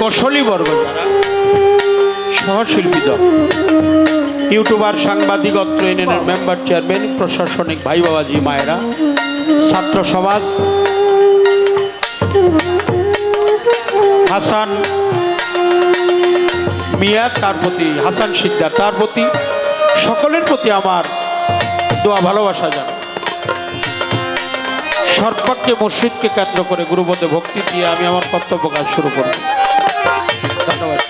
কৌশলীবর্গ যারা, সহশিল্পীদল, ইউটিউবার, সাংবাদিক, অত্র ইউনিয়নের মেম্বার, চেয়ারম্যান, প্রশাসনিক ভাই বাবাজি, মায়েরা, ছাত্র সমাজ, হাসান মিয়া তার প্রতি, হাসান শিকদার তার প্রতি, সকলের প্রতি আমার দোয়া ভালোবাসা জানাই। সর্বাগ্যে মসজিদকে কেন্দ্র করে গুরুপদে ভক্তি দিয়ে আমি আমার কর্তব্য কাজ শুরু করব। ধন্যবাদ।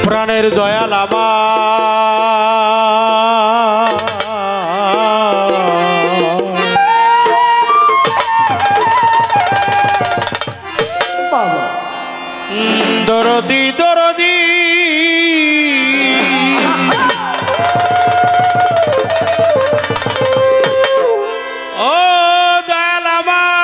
প্রাণের দয়াল আমার, দরদি দরদি ও দয়াল আমার,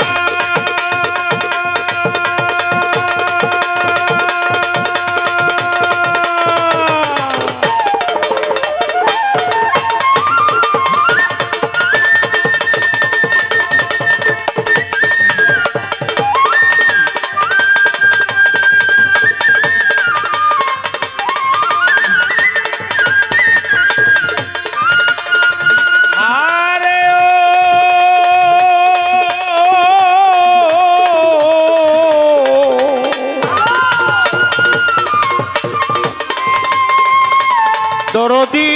দরদি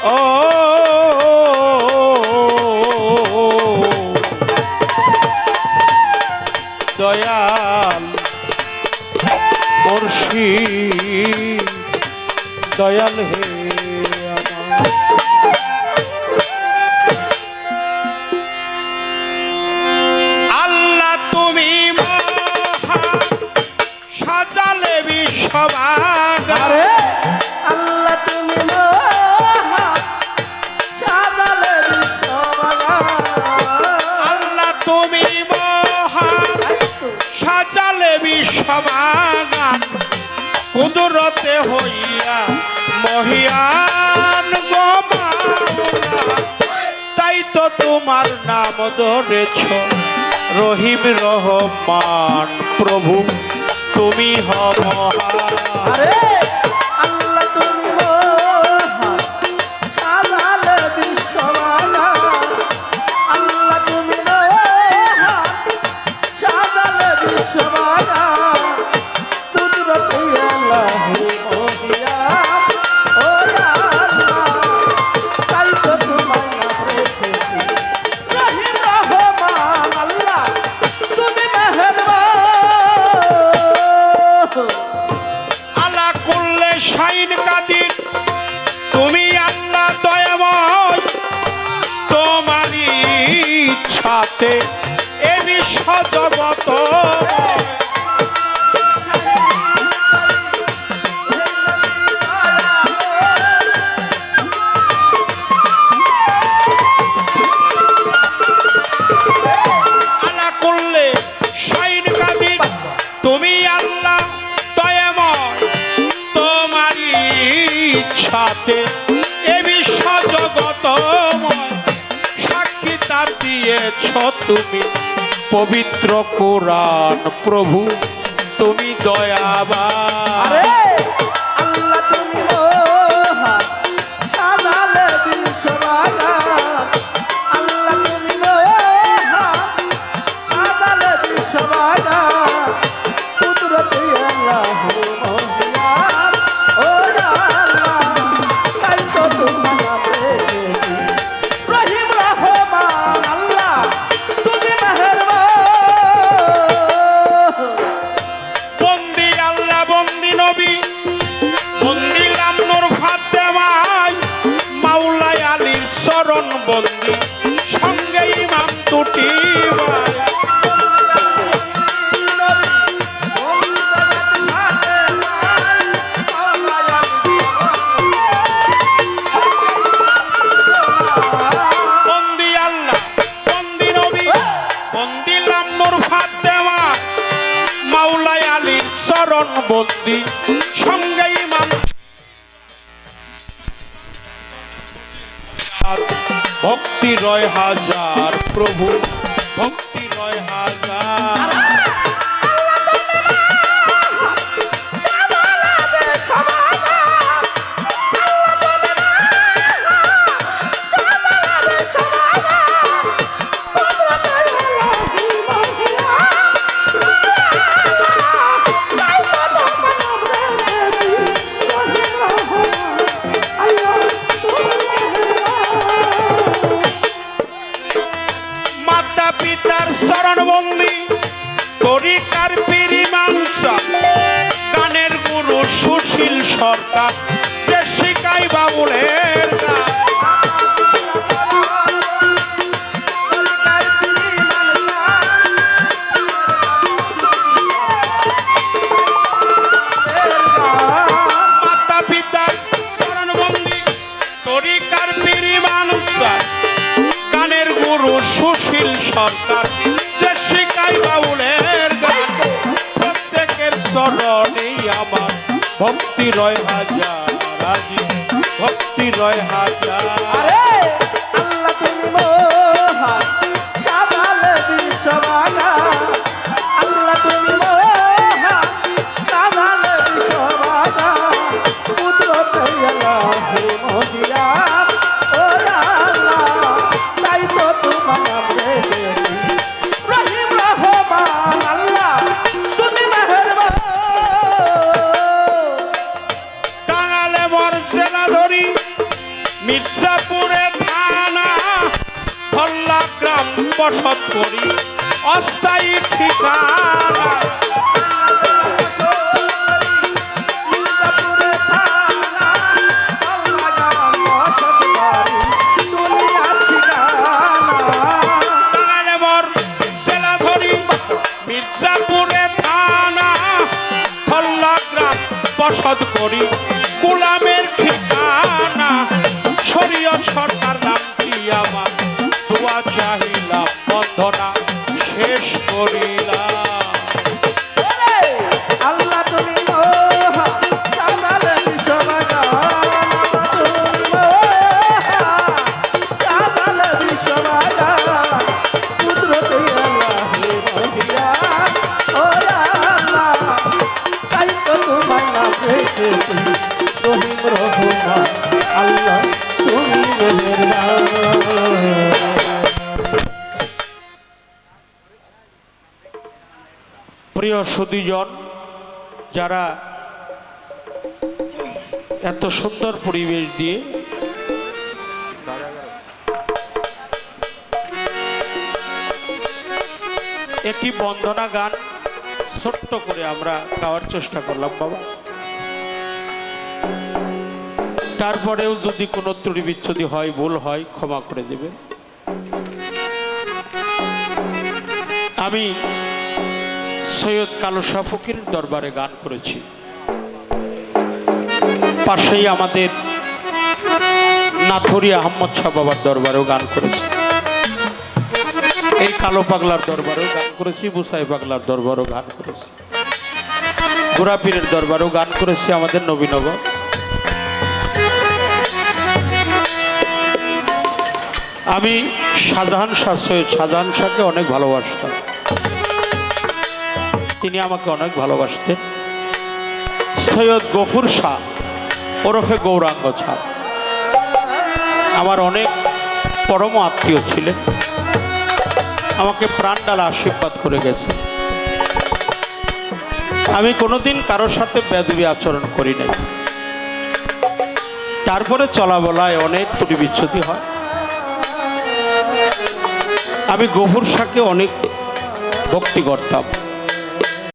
ও দয়াল মুর্শিদ, দয়াল হে আমার, তুমি মহা সাজালে বিশ্ববাগান, আল্লাহ তুমি মহা সাজালে বিশ্ববাগান, আল্লাহ তুমি মহা সাজালে বিশ্ববাগান, কুদরতে হইয়া মহিয়ান গো মাওলা, তাই তো তোমার নাম ধরেছ রহিম রহমান, প্রভু তুমি হও মহান। আল্লাহ তুমি মহা সাজালে বিশ্ববাগান, আল্লাহ তুমি মহা সাজালে বিশ্ববাগান, কুদরতে আল্লাহ মহিয়া শাইন কাদির তুমি আল্লাহ দয়াময়, তোমারই ইচ্ছাতে এ বিশ্ব জগত আলা করলে শাইন কাদির তুমি আল্লাহ দয়াময়, তোমারই ইচ্ছাতে এ বিশ্ব জগতময় সাক্ষী তার দিয়েছ তুমি পবিত্র কোরআন। প্রভু তুমি দয়াবান। আল্লাহ তুমি মহান, সাজালে বিশ্ববাগান। আল্লাহ তুমি মহান, সাজালে বিশ্ববাগান। কুদরতে আল্লাহু মহিয়ান। ও আল্লাহ, তাই তো তোমার নামে রহিম রহমান। আল্লাহ তুমি মেহেরবান। বন্দি আল্লাহ বন্দি নবী বন্দি লামনুর ফাতেমায় মাওলাই আলীর চরণ বন্দি সঙ্গে ইমাম দুটি ভাই। বন্দি আল্লাহ বন্দি নবী বন্দি লামনুর ফাতেমা মাওলাই আলীর চরণ বন্দি সঙ্গে ইমাম ভক্তি রয় হাজার। প্রভু ভক্তি রয় হাজার। মাতা পিতার চরণ বন্দি তরিকার পীরি মানসা গানের গুরু সুশীল সরকার সে শিকাই বাবুলের গান। মাতা পিতার চরণ বন্দি তরিকার পীরি মানসা গানের গুরু সুশীল সরকার যে শিকাই বাউলের গান। প্রত্যেকের চরণেই আমার ভক্তি রয় হাজার। রাজি ভক্তি রয় হাজার। আল্লাহ তুমি মহান, সাজালে বিশ্ববাগান। আল্লাহ তুমি মহান, সাজালে বিশ্ববাগান। কুদরতে আল্লাহু মহিয়ান। ও আল্লাহ, তাই তো তোমার নাম রেখেছি রহিম রহমান। আল্লাহ তুমি মেহেরবান। টাঙ্গালে মর জেলা ধরি মির্জাপুরে থানা ভল্লা গ্রাম বসত করি অস্থায়ী ঠিকানা। টাঙ্গালে মর জেলা ধরি মির্জাপুরে থানা ভল্লা গ্রাম বসত করি গোলামের ঠিকানা। শরীয়ত সরকার নামটি আমার দোয়া চাহিলাম বন্ধনা শেষ করিলাম। আল্লাহ তুমি মহান, সাজালে বিশ্ববাগান। আল্লাহ তুমি মহান, সাজালে বিশ্ববাগান। কুদরতে আল্লাহু মহিয়ান। ও আল্লাহ, তাই তো তোমার নাম রেখেছি রহিম রহমান। আল্লাহ তুমি মেহেরবান। প্রিয় সুধীজন, যারা এত সুন্দর পরিবেশ দিয়ে একটি বন্দনা গান ছোট্ট করে আমরা গাওয়ার চেষ্টা করলাম বাবা। তারপরেও যদি কোনো ত্রুটি বিচ্ছুতি হয়, ভুল হয়, ক্ষমা করে দেবে। আমি সৈয়দ কালো শাহ ফকির দরবারে গান করেছি, পাশেই আমাদের নাথুরি আহমদ শাহ বাবার দরবারেও গান করেছি, এই কালো পাগলার দরবারেও গান করেছি, বুসাই পাগলার দরবারেও গান করেছি, গোড়াপীরের দরবারেও গান করেছি, আমাদের নবীনগর। আমি শাহজাহান শাহ, সৈয়দ শাহজাহান শাহকে অনেক ভালোবাসতাম, তিনি আমাকে অনেক ভালোবাসতেন। সৈয়দ গফুর শাহ ওরফে গৌরাঙ্গ শাহ আমার অনেক পরম আত্মীয় ছিলেন, আমাকে প্রাণ ডালা আশীর্বাদ করে গেছে। আমি কোনোদিন কারোর সাথে বেয়াদবি আচরণ করি নাই, তারপরে চলাবলায় অনেক ত্রুটি বিচ্ছুতি হয়। আমি গফুর শাহকে অনেক ভক্তি করতাম,